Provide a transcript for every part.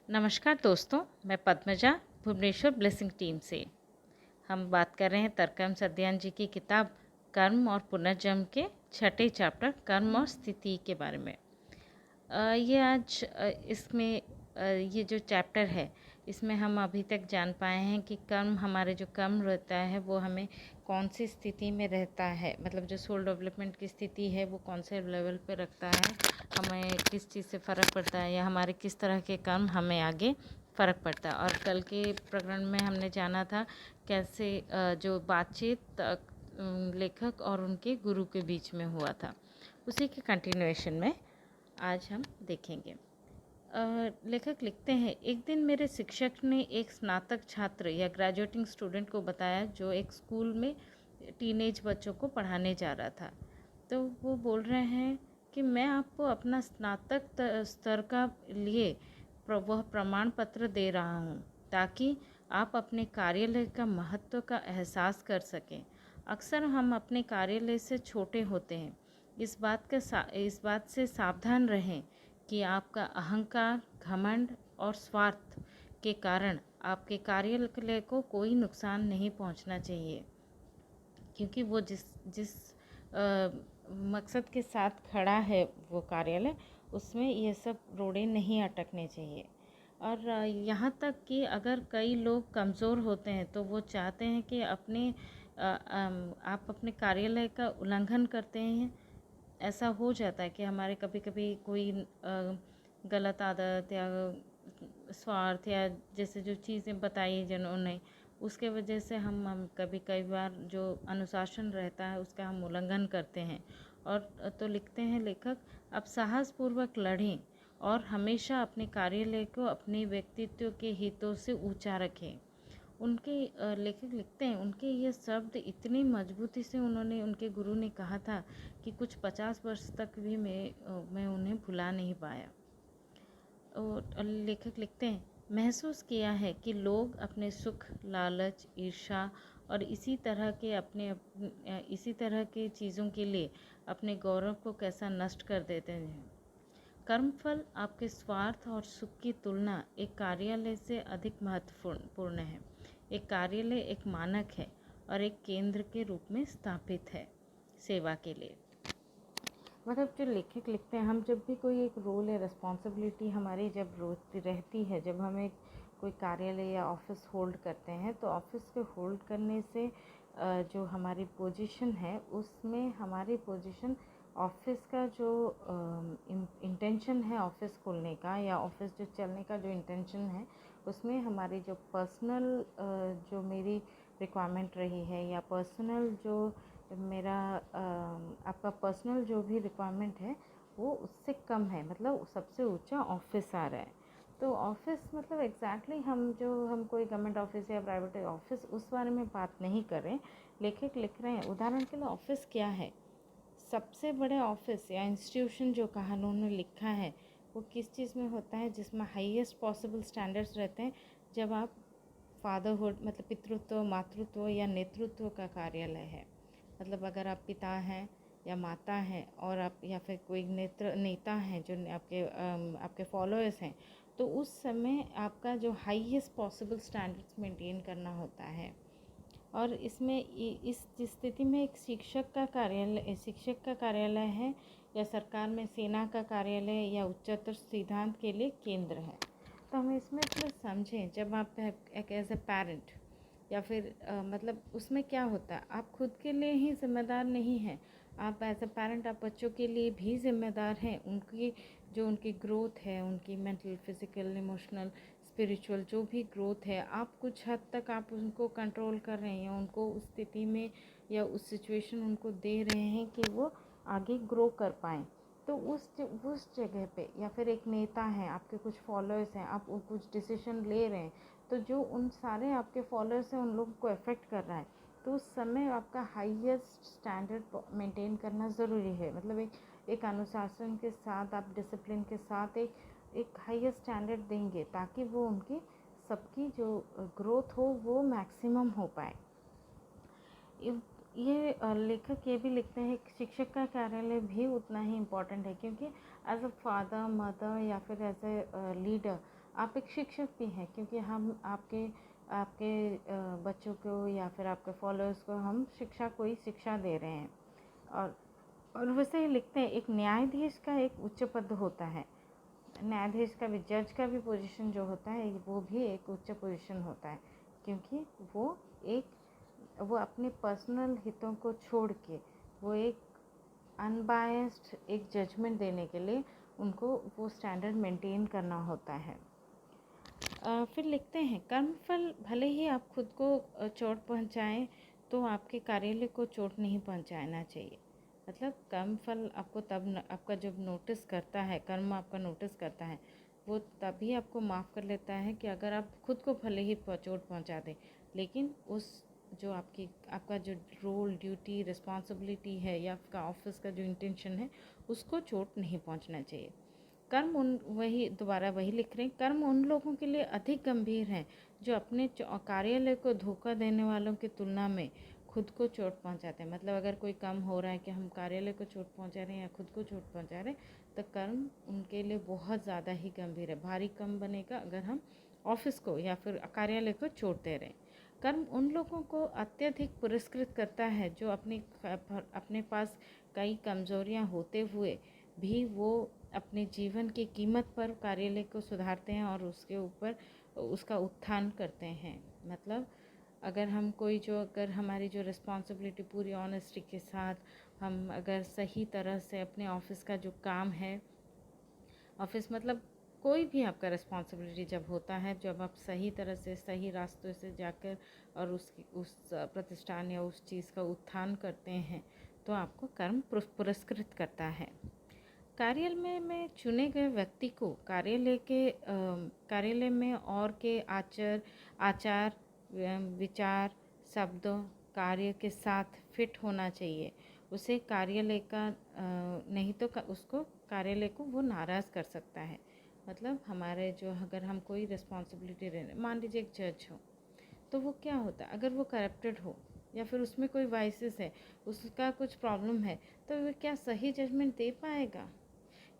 नमस्कार दोस्तों, मैं पद्मजा भुवनेश्वर ब्लेसिंग टीम से। हम बात कर रहे हैं तरकम सध्यान जी की किताब कर्म और पुनर्जन्म के छठे चैप्टर कर्म और स्थिति के बारे में। ये आज इसमें ये जो चैप्टर है इसमें हम अभी तक जान पाए हैं कि कर्म हमारे जो कर्म रहता है वो हमें कौन सी स्थिति में रहता है, मतलब जो सोल डेवलपमेंट की स्थिति है वो कौन से लेवल पे रखता है, हमें किस चीज़ से फ़र्क पड़ता है या हमारे किस तरह के कर्म हमें आगे फ़र्क पड़ता है। और कल के प्रकरण में हमने जाना था कैसे जो बातचीत लेखक और उनके गुरु के बीच में हुआ था, उसी के कंटिन्यूएशन में आज हम देखेंगे। लेखक लिखते हैं, एक दिन मेरे शिक्षक ने एक स्नातक छात्र या ग्रेजुएटिंग स्टूडेंट को बताया जो एक स्कूल में टीनेज बच्चों को पढ़ाने जा रहा था। तो वो बोल रहे हैं कि मैं आपको अपना स्नातक स्तर का लिए वह प्रमाण पत्र दे रहा हूँ ताकि आप अपने कार्यालय का महत्व का एहसास कर सकें। अक्सर हम अपने कार्यालय से छोटे होते हैं। इस बात से सावधान रहें कि आपका अहंकार, घमंड और स्वार्थ के कारण आपके कार्यालय को कोई नुकसान नहीं पहुंचना चाहिए, क्योंकि वो जिस जिस मकसद के साथ खड़ा है वो कार्यालय, उसमें ये सब रोड़े नहीं अटकने चाहिए। और यहाँ तक कि अगर कई लोग कमज़ोर होते हैं तो वो चाहते हैं कि आप अपने कार्यालय का उल्लंघन करते हैं। ऐसा हो जाता है कि हमारे कभी कभी कोई गलत आदत या स्वार्थ या जैसे जो चीज़ें बताई जिन्होंने, उसके वजह से हम कई बार जो अनुशासन रहता है उसका हम उल्लंघन करते हैं। और तो लिखते हैं लेखक, अब साहसपूर्वक लड़ें और हमेशा अपने कार्यालय को अपने व्यक्तित्व के हितों से ऊंचा रखें। उनके लेखक लिखते हैं, उनके ये शब्द इतनी मजबूती से उन्होंने, उनके गुरु ने कहा था कि कुछ 50 वर्ष तक भी मैं उन्हें भुला नहीं पाया। और लेखक लिखते हैं, महसूस किया है कि लोग अपने सुख, लालच, ईर्ष्या और इसी तरह के चीज़ों के लिए अपने गौरव को कैसा नष्ट कर देते हैं। कर्मफल आपके स्वार्थ और सुख की तुलना एक कार्यालय से अधिक महत्वपूर्ण है। एक कार्यालय एक मानक है और एक केंद्र के रूप में स्थापित है सेवा के लिए। मतलब जो लेखक लिखते हैं, हम जब भी कोई एक रोल या रिस्पॉन्सिबिलिटी हमारी जब रहती है, जब हमें कोई कार्यालय या ऑफिस होल्ड करते हैं, तो ऑफिस के होल्ड करने से जो हमारी पोजीशन है उसमें हमारी पोजीशन ऑफिस का जो इंटेंशन है ऑफिस खोलने का या ऑफिस जो चलने का जो इंटेंशन है, उसमें हमारी जो पर्सनल जो मेरी रिक्वायरमेंट रही है या पर्सनल जो मेरा आपका पर्सनल जो भी रिक्वायरमेंट है वो उससे कम है, मतलब सबसे ऊंचा ऑफिस आ रहा है। तो ऑफिस मतलब एग्जैक्टली हम कोई गवर्नमेंट ऑफिस या प्राइवेट ऑफिस उस बारे में बात नहीं कर रहे हैं। लेखक लिख रहे हैं, उदाहरण के लिए ऑफिस क्या है, सबसे बड़े ऑफिस या इंस्टीट्यूशन जो कहा उन्होंने लिखा है वो किस चीज़ में होता है, जिसमें हाईएस्ट पॉसिबल स्टैंडर्ड्स रहते हैं। जब आप फादरहुड मतलब पितृत्व, मातृत्व या नेतृत्व का कार्यालय है, मतलब अगर आप पिता हैं या माता हैं और आप या फिर कोई नेता हैं जो आपके फॉलोअर्स हैं, तो उस समय आपका जो हाईएस्ट पॉसिबल स्टैंडर्ड्स मेंटेन करना होता है। और इसमें इस स्थिति में एक शिक्षक का कार्यालय है या सरकार में सेना का कार्यालय या उच्चतर सिद्धांत के लिए केंद्र है। तो हमें इसमें प्लीज समझें, जब आप एक एज ए पेरेंट या फिर मतलब उसमें क्या होता है, आप खुद के लिए ही जिम्मेदार नहीं हैं, आप एज ए पेरेंट आप बच्चों के लिए भी जिम्मेदार हैं। उनकी ग्रोथ है, उनकी मेंटल, फिजिकल, इमोशनल, स्पिरिचुअल जो भी ग्रोथ है, आप कुछ हद तक आप उनको कंट्रोल कर रहे हैं, उनको उस स्थिति में या उस सिचुएशन उनको दे रहे हैं कि वो आगे ग्रो कर पाएँ। तो उस जगह पे या फिर एक नेता है, आपके कुछ फॉलोअर्स हैं, आप कुछ डिसीजन ले रहे हैं, तो जो उन सारे आपके फॉलोअर्स हैं उन लोगों को अफेक्ट कर रहा है, तो उस समय आपका हाईएस्ट स्टैंडर्ड मेंटेन करना ज़रूरी है। मतलब एक अनुशासन के साथ, आप डिसिप्लिन के साथ एक हाईएस्ट स्टैंडर्ड देंगे ताकि वो उनकी सबकी जो ग्रोथ हो वो मैक्सिमम हो पाए। ये लेखक ये भी लिखते हैं कि शिक्षक का कार्यालय भी उतना ही इम्पोर्टेंट है, क्योंकि एज अ फादर, मदर या फिर एज ए लीडर आप एक शिक्षक भी हैं, क्योंकि हम आपके आपके बच्चों को या फिर आपके फॉलोअर्स को हम कोई शिक्षा दे रहे हैं। और वैसे ही लिखते हैं, एक न्यायाधीश का एक उच्च पद होता है, न्यायाधीश का भी, जज का भी पोजीशन जो होता है वो भी एक उच्च पोजीशन होता है, क्योंकि वो अपने पर्सनल हितों को छोड़ के वो एक अनबायस्ड एक जजमेंट देने के लिए उनको वो स्टैंडर्ड मेंटेन करना होता है। फिर लिखते हैं, कर्मफल भले ही आप खुद को चोट पहुंचाएं तो आपके कार्यालय को चोट नहीं पहुंचाना चाहिए। मतलब कर्मफल आपको आपका जब नोटिस करता है, कर्म आपका नोटिस करता है, वो तभी आपको माफ़ कर लेता है कि अगर आप खुद को भले ही चोट पहुंचा दें, लेकिन उस जो आपका जो रोल, ड्यूटी, रिस्पॉन्सिबिलिटी है या आपका ऑफिस का जो इंटेंशन है, उसको चोट नहीं पहुंचना चाहिए। कर्म दोबारा वही लिख रहे हैं, कर्म उन लोगों के लिए अधिक गंभीर हैं जो अपने कार्यालय को धोखा देने वालों की तुलना में खुद को चोट पहुंचाते हैं। मतलब अगर कोई काम हो रहा है कि हम कार्यालय को चोट पहुंचा रहे हैं या खुद को चोट पहुंचा रहे हैं, तो कर्म उनके लिए बहुत ज़्यादा ही गंभीर है, भारी कम बनेगा अगर हम ऑफिस को या फिर कार्यालय को चोट दे रहे हैं। कर्म उन लोगों को अत्यधिक पुरस्कृत करता है जो अपने पास कई कमजोरियां होते हुए भी वो अपने जीवन की कीमत पर कार्यालय को सुधारते हैं और उसके ऊपर उसका उत्थान करते हैं। मतलब अगर हमारी जो रिस्पॉन्सिबिलिटी पूरी ऑनेस्टी के साथ हम अगर सही तरह से अपने ऑफिस का जो काम है, ऑफिस मतलब कोई भी आपका रिस्पॉन्सिबिलिटी जब होता है, जब आप सही तरह से सही रास्तों से जाकर और उस प्रतिष्ठान या उस चीज़ का उत्थान करते हैं, तो आपको कर्म पुरस्कृत करता है। कार्यालय में चुने गए व्यक्ति को कार्यालय में और के आचार विचार, शब्दों, कार्य के साथ फिट होना चाहिए। उसे कार्यालय का नहीं तो उसको कार्यालय को वो नाराज़ कर सकता है। मतलब हमारे जो अगर हम कोई रिस्पॉन्सिबिलिटी लें, मान लीजिए एक जज हो, तो वो क्या होता है, अगर वो करप्टेड हो या फिर उसमें कोई वाइसेस है, उसका कुछ प्रॉब्लम है, तो वो क्या सही जजमेंट दे पाएगा।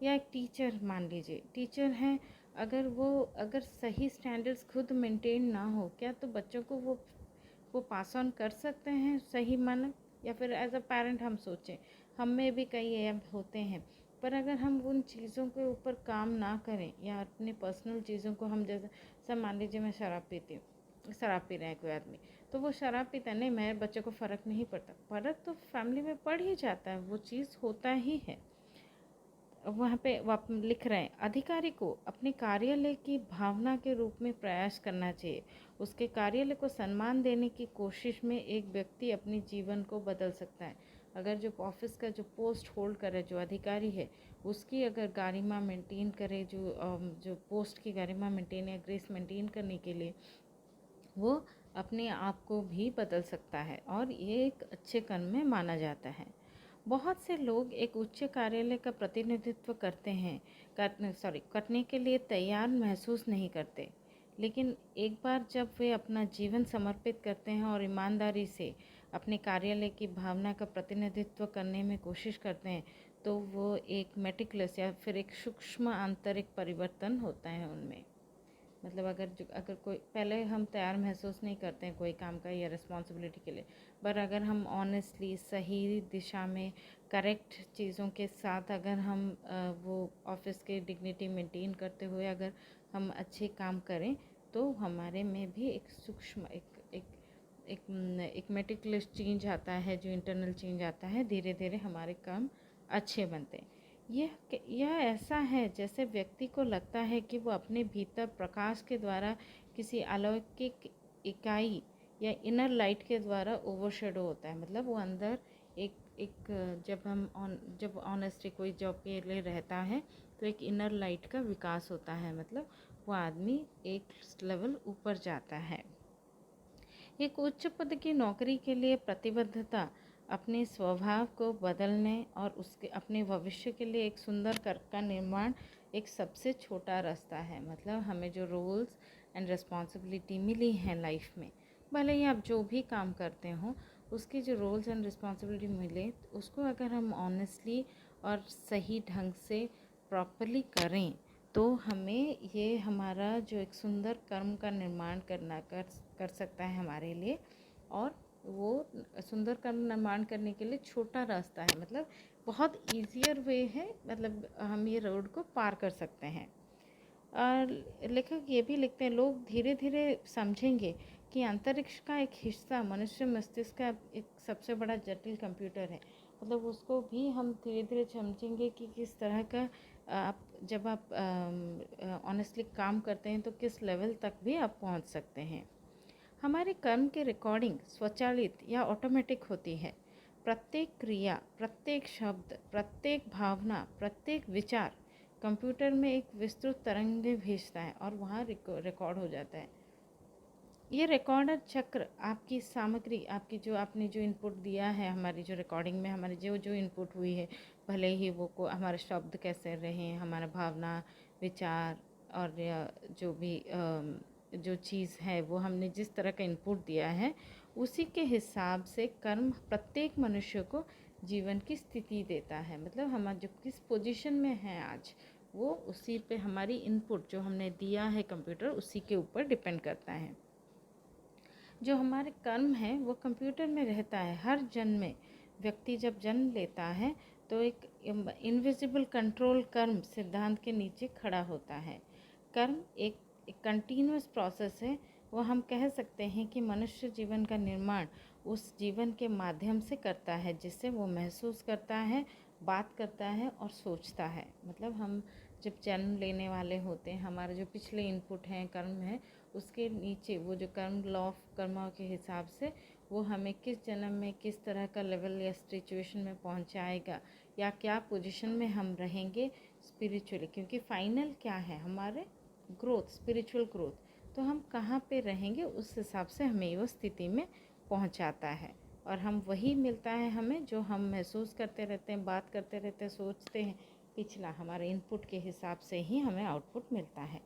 या एक टीचर, मान लीजिए टीचर हैं, अगर सही स्टैंडर्ड्स खुद मेंटेन ना हो, क्या तो बच्चों को वो पास ऑन कर सकते हैं सही मानक। या फिर एज अ पेरेंट हम सोचें, हम में भी कई ऐप होते हैं, पर अगर हम उन चीज़ों के ऊपर काम ना करें या अपने पर्सनल चीज़ों को हम, जैसे सब मान लीजिए मैं शराब पीती हूँ, शराब पी रहा है कोई आदमी, तो वो शराब पीता है, नहीं मेरे बच्चे को फ़र्क नहीं पड़ता, फ़र्क तो फैमिली में पड़ ही जाता है, वो चीज़ होता ही है। वहाँ पे लिख रहे हैं, अधिकारी को अपने कार्यालय की भावना के रूप में प्रयास करना चाहिए। उसके कार्यालय को सम्मान देने की कोशिश में एक व्यक्ति अपने जीवन को बदल सकता है। अगर जो ऑफिस का जो पोस्ट होल्ड करे, जो अधिकारी है, उसकी अगर गरिमा मेंटेन करे, जो पोस्ट की गरिमा मेंटेन या ग्रेस मेंटेन करने के लिए वो अपने आप को भी बदल सकता है, और ये एक अच्छे कर्म में माना जाता है। बहुत से लोग एक उच्च कार्यालय का प्रतिनिधित्व करने के लिए तैयार महसूस नहीं करते, लेकिन एक बार जब वे अपना जीवन समर्पित करते हैं और ईमानदारी से अपने कार्यालय की भावना का प्रतिनिधित्व करने में कोशिश करते हैं, तो वो एक मेटिकुलस या फिर एक सूक्ष्म आंतरिक परिवर्तन होता है उनमें। मतलब अगर कोई, पहले हम तैयार महसूस नहीं करते हैं कोई काम का या रिस्पॉन्सिबिलिटी के लिए, पर अगर हम ऑनेस्टली सही दिशा में करेक्ट चीज़ों के साथ अगर हम वो ऑफिस के डिग्निटी मेंटेन करते हुए अगर हम अच्छे काम करें, तो हमारे में भी एक सूक्ष्म एक मेटिकुलस चेंज आता है, जो इंटरनल चेंज आता है, धीरे धीरे हमारे काम अच्छे बनते हैं। यह ऐसा है जैसे व्यक्ति को लगता है कि वो अपने भीतर प्रकाश के द्वारा किसी अलौकिक इकाई या इनर लाइट के द्वारा ओवरशेडो होता है। मतलब वो अंदर एक एक जब ऑनेस्टली कोई जॉब के लिए रहता है, तो एक इनर लाइट का विकास होता है। मतलब वो आदमी एक लेवल ऊपर जाता है। एक उच्च पद की नौकरी के लिए प्रतिबद्धता अपने स्वभाव को बदलने और उसके अपने भविष्य के लिए एक सुंदर कर का निर्माण एक सबसे छोटा रास्ता है। मतलब हमें जो रोल्स एंड रिस्पॉन्सिबिलिटी मिली हैं लाइफ में, भले ही आप जो भी काम करते हो, उसकी जो रोल्स एंड रिस्पॉन्सिबिलिटी मिले, उसको अगर हम ऑनेस्टली और सही ढंग से प्रॉपरली करें, तो हमें ये हमारा जो एक सुंदर कर्म का निर्माण कर सकता है हमारे लिए। और वो सुंदर कर्म निर्माण करने के लिए छोटा रास्ता है, मतलब बहुत ईजियर वे है, मतलब हम ये रोड को पार कर सकते हैं। और लेखक ये भी लिखते हैं, लोग धीरे धीरे समझेंगे कि अंतरिक्ष का एक हिस्सा मनुष्य मस्तिष्क का एक सबसे बड़ा जटिल कंप्यूटर है। मतलब उसको भी हम धीरे धीरे समझेंगे कि किस तरह का आप जब आप ऑनेस्टली काम करते हैं तो किस लेवल तक भी आप पहुंच सकते हैं। हमारे कर्म की रिकॉर्डिंग स्वचालित या ऑटोमेटिक होती है। प्रत्येक क्रिया, प्रत्येक शब्द, प्रत्येक भावना, प्रत्येक विचार कंप्यूटर में एक विस्तृत तरंगे भेजता है और वहाँ रिकॉर्ड हो जाता है। ये रिकॉर्डर चक्र आपकी सामग्री, आपकी जो आपने जो इनपुट दिया है, हमारी जो रिकॉर्डिंग में हमारी जो जो इनपुट हुई है, भले ही वो को हमारे शब्द कैसे रहे, हमारा भावना, विचार और जो भी जो चीज़ है वो हमने जिस तरह का इनपुट दिया है, उसी के हिसाब से कर्म प्रत्येक मनुष्य को जीवन की स्थिति देता है। मतलब हम जो किस पोजीशन में हैं आज, वो उसी पे हमारी इनपुट जो हमने दिया है कंप्यूटर, उसी के ऊपर डिपेंड करता है। जो हमारे कर्म है वो कंप्यूटर में रहता है। हर जन्म में व्यक्ति जब जन्म लेता है तो एक इनविजिबल कंट्रोल कर्म सिद्धांत के नीचे खड़ा होता है। कर्म एक कंटिन्यूस प्रोसेस है। वो हम कह सकते हैं कि मनुष्य जीवन का निर्माण उस जीवन के माध्यम से करता है, जिससे वो महसूस करता है, बात करता है और सोचता है। मतलब हम जब जन्म लेने वाले होते हैं, हमारा जो पिछले इनपुट हैं, कर्म है, उसके नीचे वो जो कर्म लॉ ऑफ कर्मा के हिसाब से वो हमें किस जन्म में किस तरह का लेवल या सिचुएशन में पहुंचाएगा, या क्या पोजीशन में हम रहेंगे स्पिरिचुअली, क्योंकि फाइनल क्या है हमारे ग्रोथ, स्पिरिचुअल ग्रोथ। तो हम कहाँ पे रहेंगे उस हिसाब से हमें वो स्थिति में पहुंचाता है। और हम वही मिलता है हमें जो हम महसूस करते रहते हैं, बात करते रहते हैं, सोचते हैं। पिछला हमारे इनपुट के हिसाब से ही हमें आउटपुट मिलता है।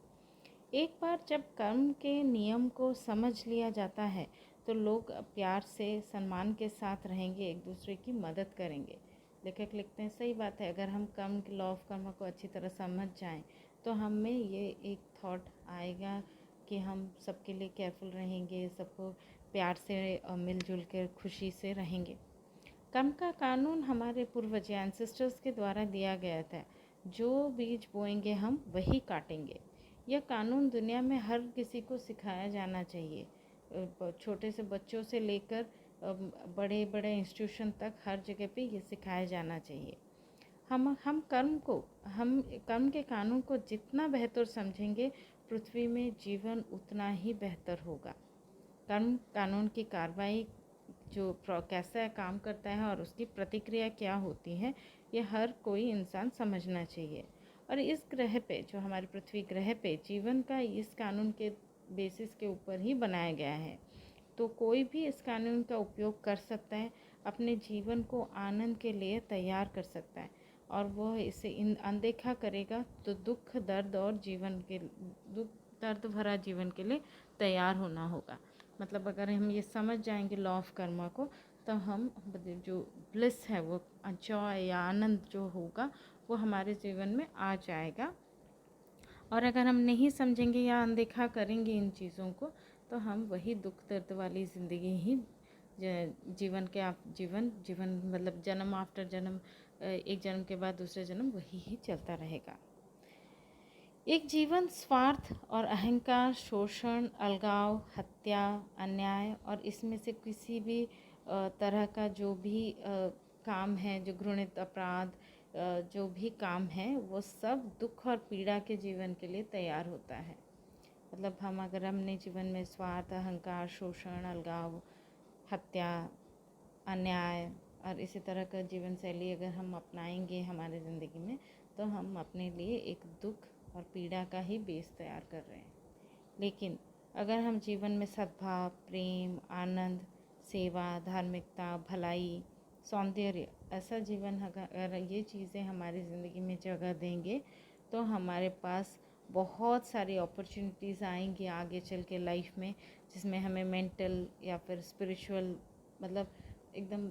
एक बार जब कर्म के नियम को समझ लिया जाता है तो लोग प्यार से, सम्मान के साथ रहेंगे, एक दूसरे की मदद करेंगे। लेखक लिखते हैं, सही बात है, अगर हम कर्म के लॉ ऑफ कर्म को अच्छी तरह समझ जाएं तो हमें ये एक थॉट आएगा कि हम सबके लिए केयरफुल रहेंगे, सबको प्यार से मिलजुल कर खुशी से रहेंगे। कर्म का कानून हमारे पूर्वज एंसेस्टर्स के द्वारा दिया गया था। जो बीज बोएंगे हम वही काटेंगे। यह कानून दुनिया में हर किसी को सिखाया जाना चाहिए। छोटे से बच्चों से लेकर बड़े बड़े इंस्टीट्यूशन तक हर जगह पे ये सिखाया जाना चाहिए। हम कर्म के कानून को जितना बेहतर समझेंगे, पृथ्वी में जीवन उतना ही बेहतर होगा। कर्म कानून की कार्रवाई जो कैसा काम करता है और उसकी प्रतिक्रिया क्या होती है, ये हर कोई इंसान समझना चाहिए। और इस ग्रह पे, जो हमारी पृथ्वी ग्रह पे जीवन का इस कानून के बेसिस के ऊपर ही बनाया गया है। तो कोई भी इस कानून का उपयोग कर सकता है, अपने जीवन को आनंद के लिए तैयार कर सकता है। और वह इसे अनदेखा करेगा तो दुख, दर्द और दुख दर्द भरा जीवन के लिए तैयार होना होगा। मतलब अगर हम ये समझ जाएंगे लॉ ऑफ कर्मा को, तो हम जो ब्लिस है, वो जॉय या आनंद जो होगा वो हमारे जीवन में आ जाएगा। और अगर हम नहीं समझेंगे या अनदेखा करेंगे इन चीज़ों को, तो हम वही दुख दर्द वाली ज़िंदगी ही जीवन के आप जीवन मतलब जन्म आफ्टर जन्म, एक जन्म के बाद दूसरे जन्म वही ही चलता रहेगा। एक जीवन स्वार्थ और अहंकार, शोषण, अलगाव, हत्या, अन्याय और इसमें से किसी भी तरह का जो भी काम है, जो घृणित अपराध, जो भी काम है, वो सब दुख और पीड़ा के जीवन के लिए तैयार होता है। मतलब हम अगर हमने जीवन में स्वार्थ, अहंकार, शोषण, अलगाव, हत्या, अन्याय और इसी तरह का जीवन शैली अगर हम अपनाएंगे हमारे ज़िंदगी में, तो हम अपने लिए एक दुख और पीड़ा का ही बेस तैयार कर रहे हैं। लेकिन अगर हम जीवन में सद्भाव, प्रेम, आनंद, सेवा, धार्मिकता, भलाई, सौंदर्य, ऐसा जीवन अगर ये चीज़ें हमारी ज़िंदगी में जगह देंगे, तो हमारे पास बहुत सारी अपॉर्चुनिटीज़ आएंगी आगे चल के लाइफ में, जिसमें हमें मेंटल या फिर स्पिरिचुअल, मतलब एकदम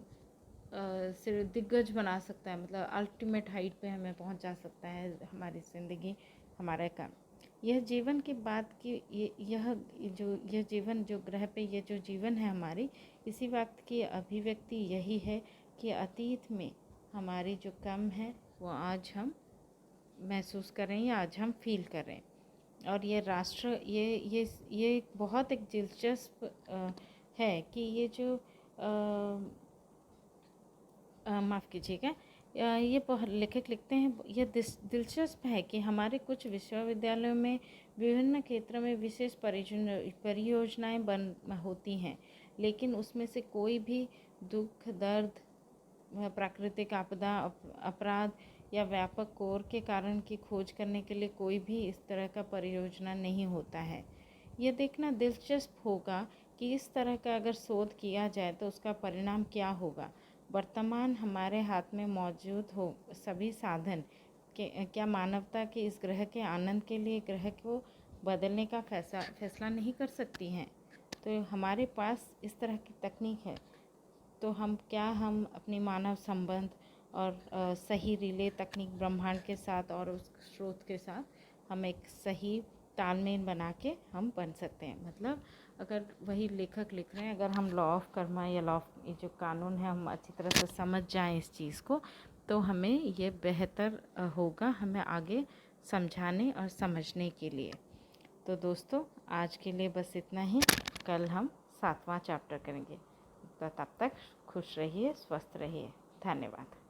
दिग्गज बना सकता है। मतलब अल्टीमेट हाइट पे हमें पहुंचा सकता है हमारी ज़िंदगी हमारा कर्म। यह जीवन की बात की यह जीवन जो ग्रह पे ये जो जीवन है हमारी, इसी वक्त की अभिव्यक्ति यही है कि अतीत में हमारी जो कम है वो आज हम महसूस करें या आज हम फील करें। और ये राष्ट्र ये बहुत एक दिलचस्प है कि ये जो माफ़ कीजिएगा, ये लेखक लिखते हैं, ये दिलचस्प है कि हमारे कुछ विश्वविद्यालयों में विभिन्न क्षेत्रों में विशेष परियोजनाएं होती हैं, लेकिन उसमें से कोई भी दुख, दर्द, प्राकृतिक आपदा, अपराध या व्यापक कोर के कारण की खोज करने के लिए कोई भी इस तरह का परियोजना नहीं होता है। ये देखना दिलचस्प होगा कि इस तरह का अगर शोध किया जाए तो उसका परिणाम क्या होगा। वर्तमान हमारे हाथ में मौजूद हो सभी साधन क्या मानवता के इस ग्रह के आनंद के लिए ग्रह को बदलने का फैसला नहीं कर सकती हैं। तो हमारे पास इस तरह की तकनीक है, तो हम अपनी मानव संबंध और सही रिले तकनीक ब्रह्मांड के साथ और उस स्रोत के साथ हम एक सही तालमेल बना के हम बन सकते हैं। मतलब अगर वही लेखक लिख रहे हैं, अगर हम लॉ ऑफ कर्मा या लॉ ऑफ ये जो कानून है हम अच्छी तरह से समझ जाएं इस चीज़ को, तो हमें ये बेहतर होगा हमें आगे समझाने और समझने के लिए। तो दोस्तों आज के लिए बस इतना ही। कल हम 7वां चैप्टर करेंगे। तो तब तक खुश रहिए, स्वस्थ रहिए। धन्यवाद।